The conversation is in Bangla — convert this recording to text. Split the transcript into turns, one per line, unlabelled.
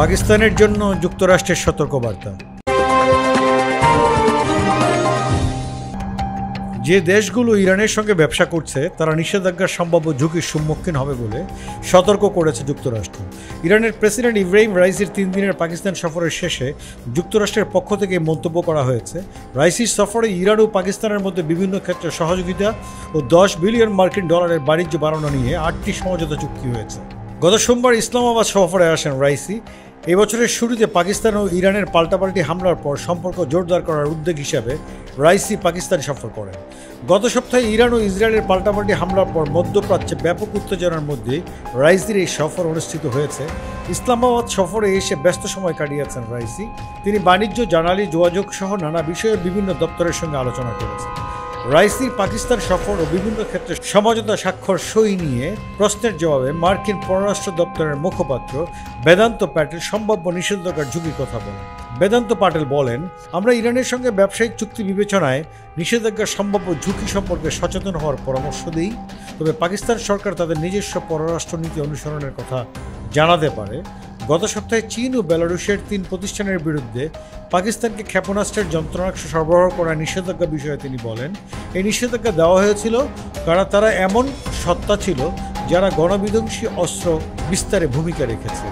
পাকিস্তানের জন্য যুক্তরাষ্ট্রের সতর্কবার্তা। যে দেশগুলো ইরানের সঙ্গে ব্যবসা করছে তারা নিষেধাজ্ঞার সম্ভাব্য ঝুঁকির সম্মুখীন হবে বলে সতর্ক করেছে যুক্তরাষ্ট্র। ইরানের প্রেসিডেন্ট ইব্রাহিম রাইসির 3 দিনের পাকিস্তান সফরের শেষে যুক্তরাষ্ট্রের পক্ষ থেকে মন্তব্য করা হয়েছে। রাইসির সফরে ইরান ও পাকিস্তানের মধ্যে বিভিন্ন ক্ষেত্রে সহযোগিতা ও $10 বিলিয়ন মার্কিন ডলারের বাণিজ্য বাড়ানো নিয়ে 8টি সমঝোতা চুক্তি হয়েছে। গত সোমবার ইসলামাবাদ সফরে আসেন রাইসি। এবছরের শুরুতে পাকিস্তান ও ইরানের পাল্টাপাল্টি হামলার পর সম্পর্ক জোরদার করার উদ্যোগ হিসাবে রাইসি পাকিস্তান সফর করেন। গত সপ্তাহে ইরান ও ইসরায়েলের পাল্টাপাল্টি হামলার পর মধ্যপ্রাচ্যে ব্যাপক উত্তেজনার মধ্যে রাইসির এই সফর অনুষ্ঠিত হয়েছে। ইসলামাবাদ সফরে এসে ব্যস্ত সময় কাটিয়েছেন রাইসি। তিনি বাণিজ্য, জ্বালানি, যোগাযোগ সহ নানা বিষয়ে বিভিন্ন দপ্তরের সঙ্গে আলোচনা করেছেন। রাইসির পাকিস্তান সফর ও বিভিন্ন ক্ষেত্রে সমঝোতা স্বাক্ষর সই নিয়ে প্রশ্নের জবাবে মার্কিন পররাষ্ট্র দপ্তরের মুখপাত্র বেদান্ত প্যাটেল সম্ভাব্য নিষেধাজ্ঞার ঝুঁকির কথা বলেন। বেদান্ত প্যাটেল বলেন, আমরা ইরানের সঙ্গে ব্যবসায়িক চুক্তি বিবেচনায় নিষেধাজ্ঞার সম্ভাব্য ঝুঁকি সম্পর্কে সচেতন হওয়ার পরামর্শ দিই। তবে পাকিস্তান সরকার তাদের নিজস্ব পররাষ্ট্র নীতি অনুসরণের কথা জানাতে পারে। গত সপ্তাহে চীন ও বেলারুশের 3 প্রতিষ্ঠানের বিরুদ্ধে পাকিস্তানকে ক্ষেপণাস্ত্রের যন্ত্রাংশ সরবরাহ করার নিষেধাজ্ঞা বিষয়ে তিনি বলেন, এই নিষেধাজ্ঞা দেওয়া হয়েছিল কারণ তারা এমন সত্তা ছিল যারা গণবিধ্বংসী অস্ত্র বিস্তারে ভূমিকা রেখেছে।